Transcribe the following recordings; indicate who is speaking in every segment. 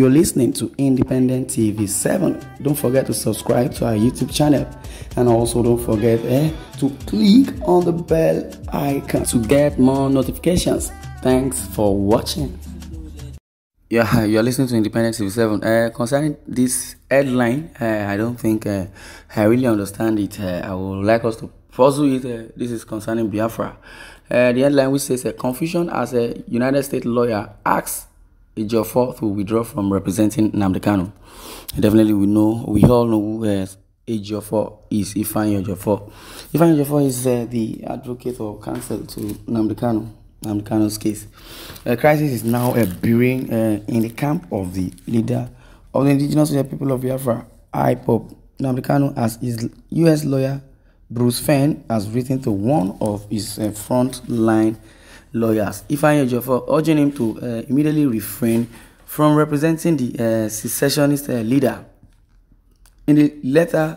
Speaker 1: You're listening to Independent TV 7. Don't forget to subscribe to our YouTube channel, and also don't forget to click on the bell icon to get more notifications. Thanks for watching. Yeah, you're listening to Independent TV 7. Concerning this headline, I don't think I really understand it. I would like us to pursue it. This is concerning Biafra. The headline which says confusion as a United States lawyer asks Ejiofor to withdraw from representing Nnamdi. Definitely we all know who Ejiofor is. Fein is the advocate or counsel to Nnamdi's case. A crisis is now brewing in the camp of the leader of the indigenous people of Biafra, IPOB. Nnamdi, as his U.S. lawyer Bruce Fein has written to one of his front-line lawyers, Fein Ejiofor, urging him to immediately refrain from representing the secessionist leader. In the letter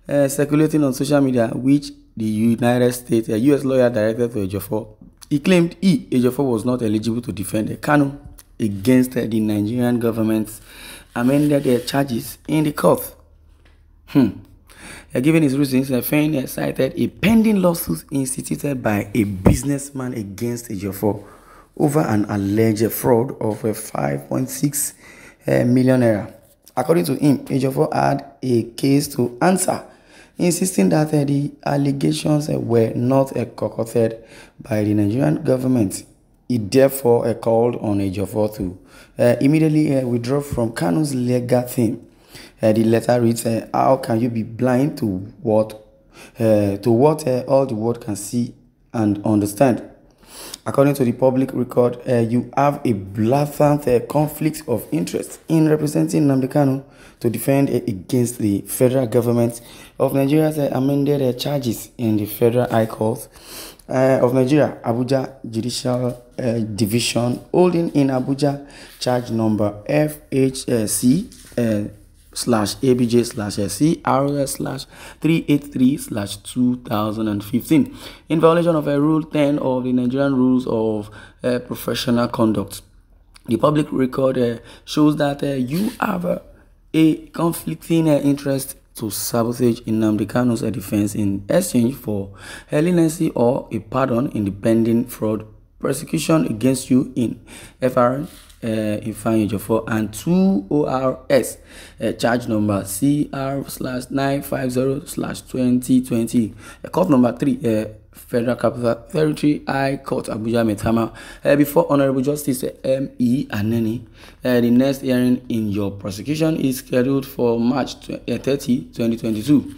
Speaker 1: circulating on social media, which the United States U.S. lawyer directed to Ejiofor, he claimed Ejiofor was not eligible to defend Kanu against the Nigerian government's amended charges in the court. Given his reasons, Fein cited a pending lawsuit instituted by a businessman against Ejiofor over an alleged fraud of 5.6 million naira. According to him, Ejiofor had a case to answer, insisting that the allegations were not concocted by the Nigerian government. He therefore called on Ejiofor to immediately withdraw from Kanu's legal team. The letter reads, how can you be blind to what all the world can see and understand? According to the public record, you have a blatant conflict of interest in representing Nnamdi to defend against the federal government of Nigeria's amended charges in the Federal High Court of Nigeria, Abuja Judicial Division, holding in Abuja charge number FHC/ABJ/CR/383/2015 in violation of Rule 10 of the Nigerian Rules of Professional Conduct. The public record shows that you have a conflicting interest to sabotage Nnamdi defense in exchange for leniency or a pardon in the pending fraud prosecution against you in FRN. Fein Ejiofor and 2 ORS charge number CR/950/2020, court number 3, Federal Capital Territory High Court, Abuja Metama, before Honorable Justice M.E. Aneni. The next hearing in your prosecution is scheduled for March 30, 2022.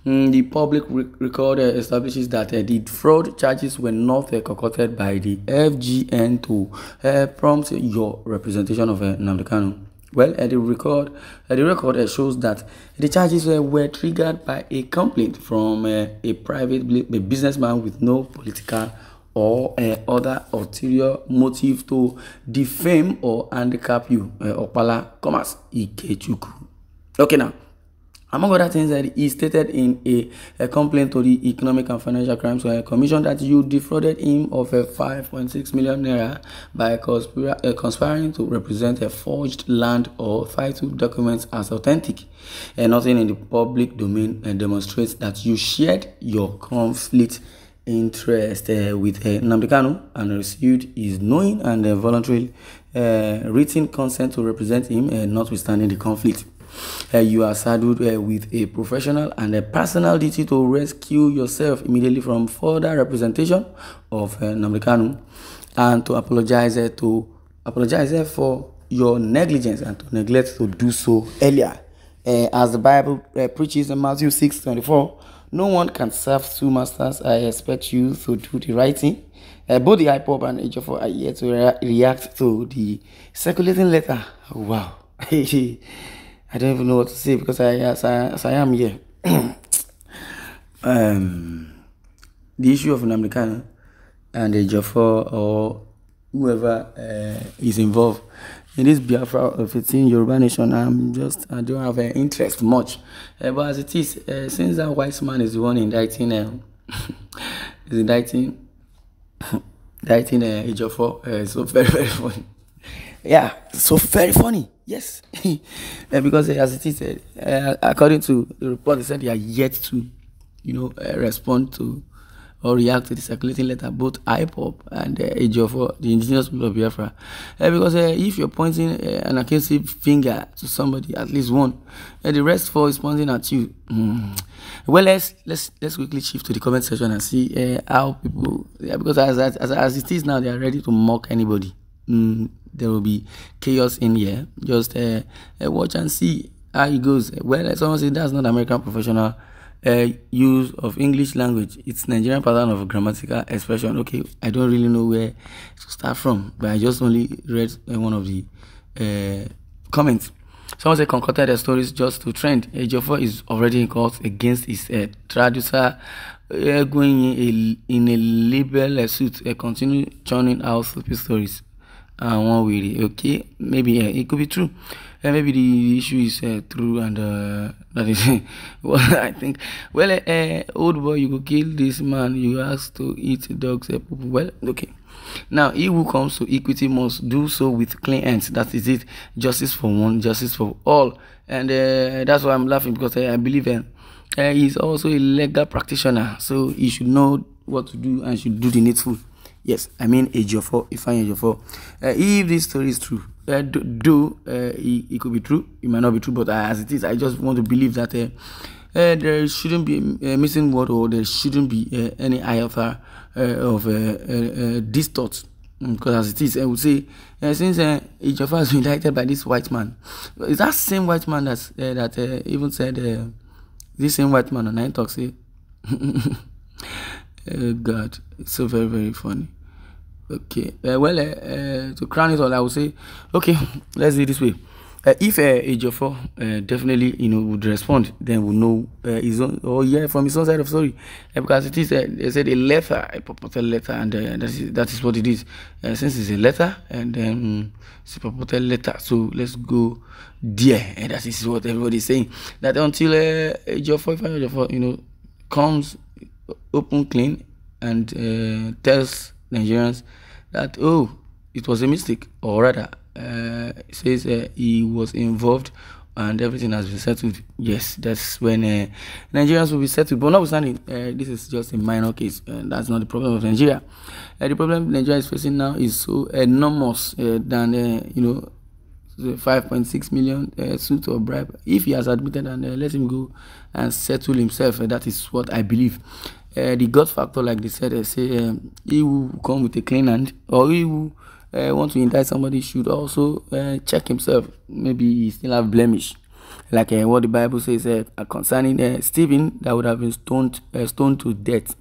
Speaker 1: The public record establishes that the fraud charges were not concocted by the FGN to prompt your representation of Nnamdi. Well, the record shows that the charges were triggered by a complaint from a private businessman with no political or other ulterior motive to defame or handicap you. Opala Commerce Ikechukwu. Okay, now, among other things, he stated in a complaint to the Economic and Financial Crimes Commission that you defrauded him of 5.6 million naira by conspiring to represent a forged land or title documents as authentic. Nothing in the public domain demonstrates that you shared your conflict interest with Nnamdi and received his knowing and voluntary written consent to represent him, notwithstanding the conflict. You are saddled with a professional and a personal duty to rescue yourself immediately from further representation of Nnamdi and to apologize for your negligence and to neglect to do so earlier. As the Bible preaches in Matthew 6:24, no one can serve two masters. I expect you to do the right thing. Both the IPOB and Ejiofor are here to react to the circulating letter. Wow. I don't even know what to say because as I am here. The issue of Nnamdi and Ejiofor or whoever is involved in this Biafra of 15 Yoruba nation, I don't have interest much. But as it is, since that wise man is the one indicting Ejiofor, so very, very funny. Yeah, so very funny. Yes, because as it is, according to the report, they said they are yet to, respond to or react to the circulating letter, both IPOB and Ejiofor, the indigenous people of Biafra. Because if you're pointing an accusing finger to somebody, at least one, the rest four is pointing at you. Well, let's quickly shift to the comment section and see how people, because as it is now, they are ready to mock anybody. There will be chaos in here. Just watch and see how it goes. Well, someone said that's not American professional use of English language. It's Nigerian pattern of grammatical expression. Okay, I don't really know where to start from, but I just only read one of the comments. Someone said concocted the stories just to trend. Ejiofor is already in court against his traducer going in a label suit. Continue churning out stupid stories. One way, okay, maybe it could be true. Maybe the issue is true, and that is what I think. Well, old boy, you go kill this man. You ask to eat dogs. Well, okay. Now, he who comes to equity must do so with clean hands. That is it. Justice for one, justice for all. And that's why I'm laughing, because I believe he's also a legal practitioner, so he should know what to do and should do the needful. Yes, I mean Ejiofor, Fein Ejiofor. If this story is true, it could be true, it might not be true, but as it is, I just want to believe that there shouldn't be a missing word, or there shouldn't be any iota of these thoughts. Because as it is, I would say, since Ejiofor has been indicted by this white man, it's that same white man that even said, this same white man on 9 Talks, say, God, it's so very, very funny. Okay, to crown it all, I would say, okay, let's do it this way. If Ejiofor definitely, would respond, then we'll know his own, or from his own side of story, because it is, they said a letter, a purported letter, and that is what it is. Since it's a letter, and then it's a purported letter, so let's go there, and that is what everybody is saying. That until Ejiofor, comes open clean and tells Nigerians that, oh, it was a mistake, or rather says he was involved and everything has been settled. Yes, that's when Nigerians will be settled. But notwithstanding, this is just a minor case, and that's not the problem of Nigeria. The problem Nigeria is facing now is so enormous than 5.6 million suit or bribe. If he has admitted, and let him go and settle himself, that is what I believe. The God factor, like they said, say he who come with a clean hand, or he who want to indict somebody, should also check himself. Maybe he still have blemish, like what the Bible says concerning Stephen, that would have been stoned to death,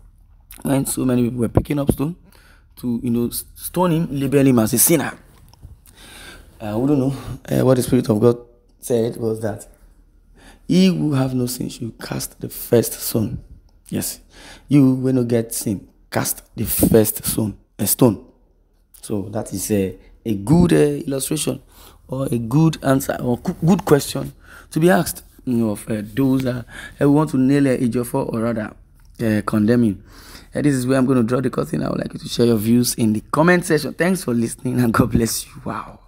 Speaker 1: when so many people were picking up stone to stone him, label him as a sinner. We don't know what the Spirit of God said was that he who have no sin should cast the first stone. Yes, you will not get sin, cast the first stone. So that is a good illustration, or a good answer, or good question to be asked of those who want to nail Ejiofor, or rather condemn him. This is where I'm going to draw the curtain. I would like you to share your views in the comment section. Thanks for listening, and God bless you. Wow.